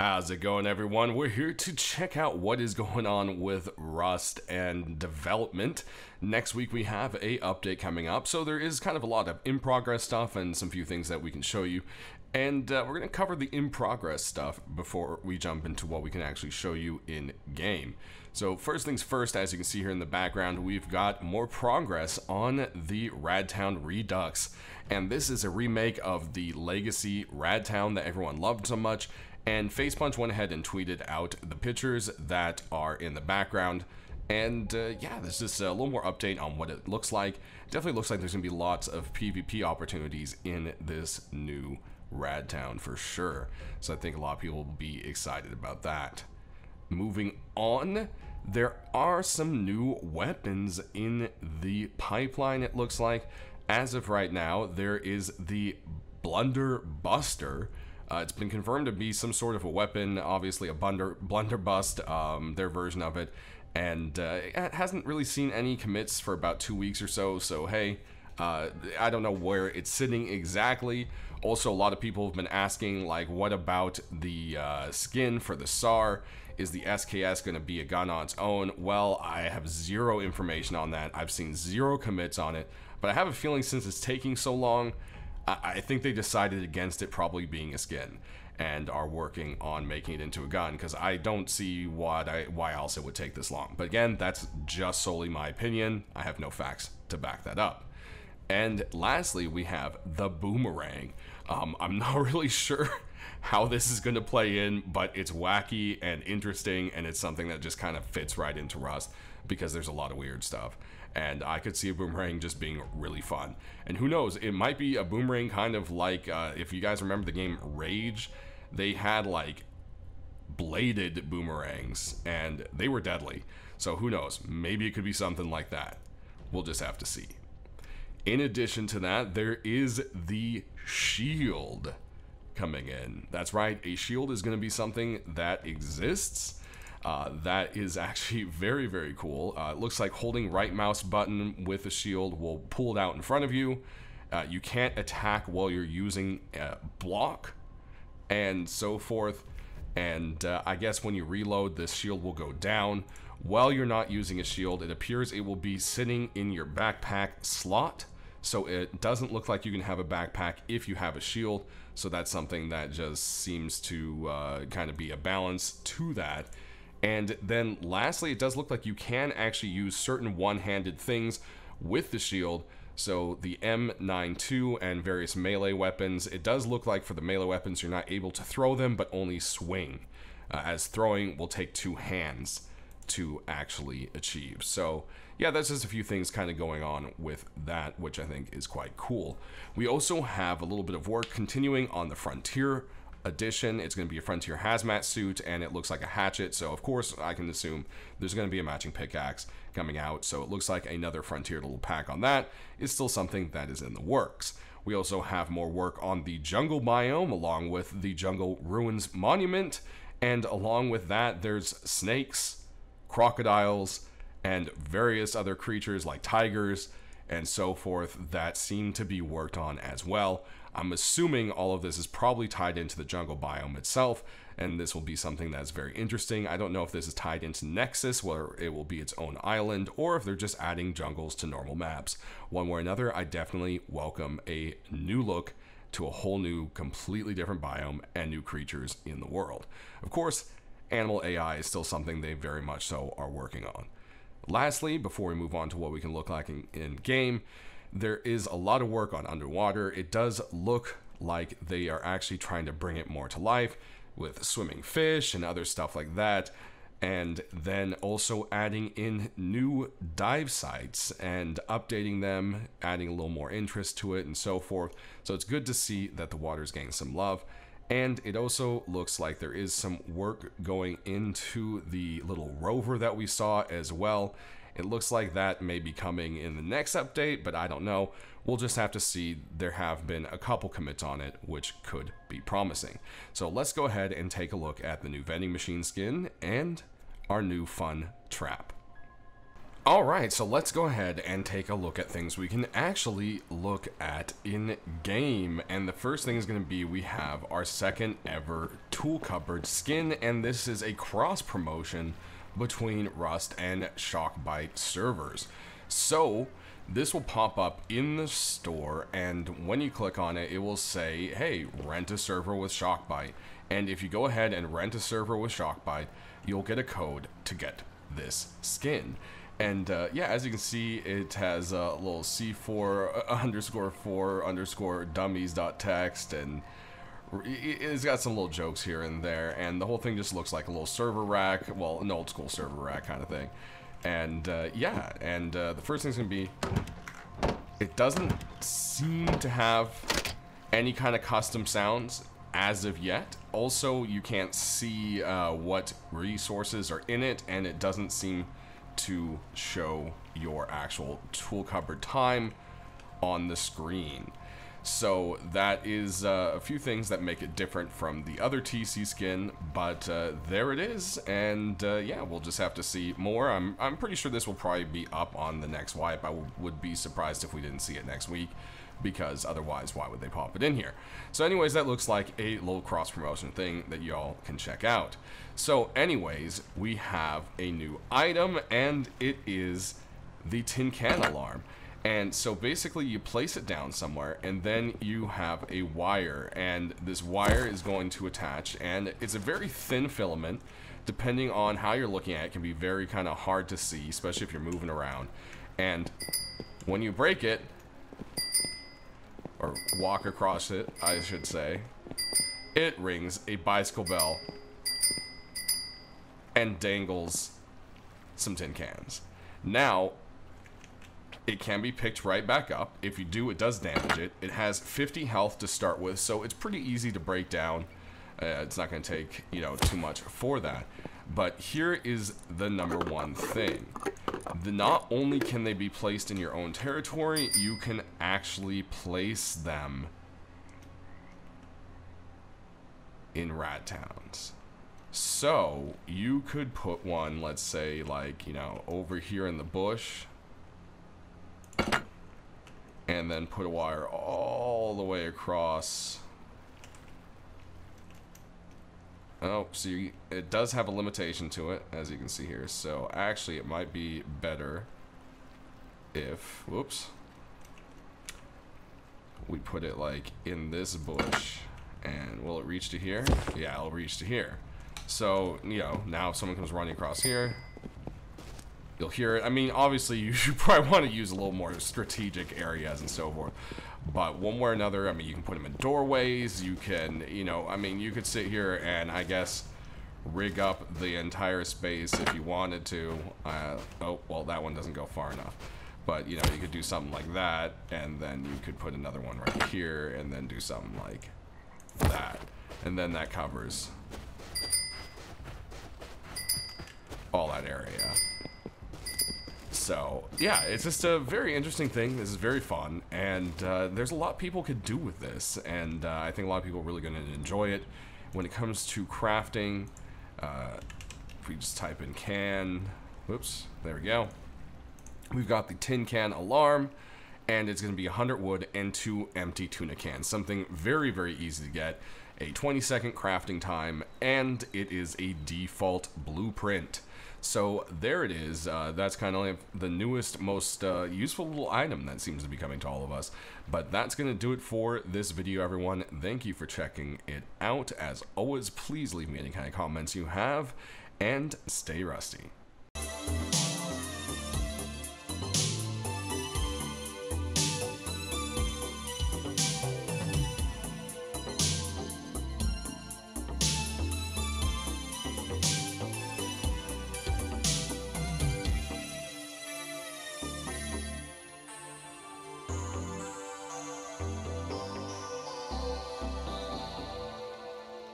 How's it going, everyone? We're here to check out what is going on with Rust and development. Next week we have a update coming up, so there is kind of a lot of in-progress stuff and some few things that we can show you. And we're going to cover the in-progress stuff before we jump into what we can actually show you in-game. So first things first, as you can see here in the background, we've got more progress on the Radtown Redux. And this is a remake of the legacy Radtown that everyone loved so much. And Facepunch went ahead and tweeted out the pictures that are in the background. And yeah, there's just a little more update on what it looks like. It definitely looks like there's going to be lots of PvP opportunities in this new Radtown for sure. So I think a lot of people will be excited about that. Moving on, there are some new weapons in the pipeline, it looks like. As of right now, there is the Blunderbuster. It's been confirmed to be some sort of a weapon, obviously a blunderbuss, their version of it, and it hasn't really seen any commits for about 2 weeks or so, so hey, I don't know where it's sitting exactly. Also, a lot of people have been asking, like, what about the skin for the SAR? Is the SKS going to be a gun on its own? Well, I have zero information on that. I've seen zero commits on it, but I have a feeling since it's taking so long, I think they decided against it probably being a skin and are working on making it into a gun, because I don't see why else it would take this long. But again, that's just solely my opinion. I have no facts to back that up. And lastly, we have the boomerang. I'm not really sure how this is going to play in, but it's wacky and interesting, and it's something that just kind of fits right into Rust because there's a lot of weird stuff. And I could see a boomerang just being really fun. And who knows, it might be a boomerang kind of like, if you guys remember the game Rage, they had like bladed boomerangs and they were deadly. So who knows, maybe it could be something like that. We'll just have to see. In addition to that, there is the shield coming in. That's right, a shield is going to be something that exists. That is actually very, very cool. It looks like holding right mouse button with a shield will pull it out in front of you. You can't attack while you're using block and so forth. And I guess when you reload, this shield will go down. While you're not using a shield, it appears it will be sitting in your backpack slot. So it doesn't look like you can have a backpack if you have a shield. So that's something that just seems to kind of be a balance to that. And then lastly, it does look like you can actually use certain one-handed things with the shield. So the M92 and various melee weapons, it does look like for the melee weapons you're not able to throw them, but only swing, as throwing will take two hands to actually achieve. So yeah, that's just a few things kind of going on with that, which I think is quite cool. We also have a little bit of work continuing on the Frontier Edition. It's going to be a Frontier Hazmat suit, and it looks like a hatchet, so of course I can assume there's going to be a matching pickaxe coming out, so it looks like another Frontier little pack on that is still something that is in the works. We also have more work on the jungle biome along with the jungle ruins monument, and along with that there's snakes, crocodiles, and various other creatures like tigers and so forth that seem to be worked on as well. I'm assuming all of this is probably tied into the jungle biome itself, and this will be something that's very interesting. I don't know if this is tied into Nexus, where it will be its own island, or if they're just adding jungles to normal maps. One way or another, I definitely welcome a new look to a whole new, completely different biome and new creatures in the world. Of course, animal AI is still something they very much so are working on. Lastly, before we move on to what we can look like in game, there is a lot of work on underwater. It does look like they are actually trying to bring it more to life with swimming fish and other stuff like that. And then also adding in new dive sites and updating them, adding a little more interest to it and so forth. So it's good to see that the water's getting some love. And it also looks like there is some work going into the little rover that we saw as well. It looks like that may be coming in the next update, but I don't know. We'll just have to see. There have been a couple commits on it, which could be promising. So let's go ahead and take a look at the new vending machine skin and our new fun trap. Alright, so let's go ahead and take a look at things we can actually look at in game. And the first thing is going to be, we have our second ever tool cupboard skin, and this is a cross promotion between Rust and Shockbyte servers. So this will pop up in the store, and when you click on it, it will say, hey, rent a server with Shockbyte. And if you go ahead and rent a server with Shockbyte, you'll get a code to get this skin. And yeah, as you can see, it has a little C4_4_dummies.txt, and it's got some little jokes here and there, and the whole thing just looks like a little server rack, well, an old school server rack kind of thing. And yeah, and the first thing's gonna be, it doesn't seem to have any kind of custom sounds as of yet. Also, you can't see what resources are in it, and it doesn't seem to show your actual tool cupboard time on the screen. So that is a few things that make it different from the other TC skin, but there it is, and yeah, we'll just have to see more. I'm pretty sure this will probably be up on the next wipe. I would be surprised if we didn't see it next week, because otherwise, why would they pop it in here? So anyways, that looks like a little cross promotion thing that y'all can check out. So anyways, we have a new item, and it is the tin can alarm. And so basically you place it down somewhere, and then you have a wire, and this wire is going to attach, and it's a very thin filament. Depending on how you're looking at it, it can be very kind of hard to see, especially if you're moving around. And when you break it, or walk across it, I should say, it rings a bicycle bell and dangles some tin cans. Now, it can be picked right back up. If you do, it does damage it. It has 50 health to start with, so it's pretty easy to break down. It's not going to take, you know, too much for that. But here is the number one thing. Not only can they be placed in your own territory, you can actually place them in Radtowns. So you could put one, let's say, like, you know, over here in the bush, and then put a wire all the way across. Oh, see, it does have a limitation to it, as you can see here. So actually, it might be better if, whoops, we put it like in this bush. And will it reach to here? Yeah, it'll reach to here. So, you know, now if someone comes running across here, you'll hear it. I mean, obviously, you should probably want to use a little more strategic areas and so forth. But one way or another, I mean, you can put them in doorways. You can, you know, I mean, you could sit here and, I guess, rig up the entire space if you wanted to. Oh, well, that one doesn't go far enough. But, you know, you could do something like that, and then you could put another one right here, and then do something like that. And then that covers all that area. So, yeah, it's just a very interesting thing. This is very fun, and there's a lot people could do with this, and I think a lot of people are really going to enjoy it. When it comes to crafting, if we just type in can, whoops, there we go. We've got the tin can alarm, and it's going to be 100 wood and 2 empty tuna cans. Something very, very easy to get. A 20-second crafting time, and it is a default blueprint. So there it is. That's kind of like the newest, most useful little item that seems to be coming to all of us. But that's going to do it for this video, everyone. Thank you for checking it out. As always, please leave me any kind of comments you have, and stay rusty.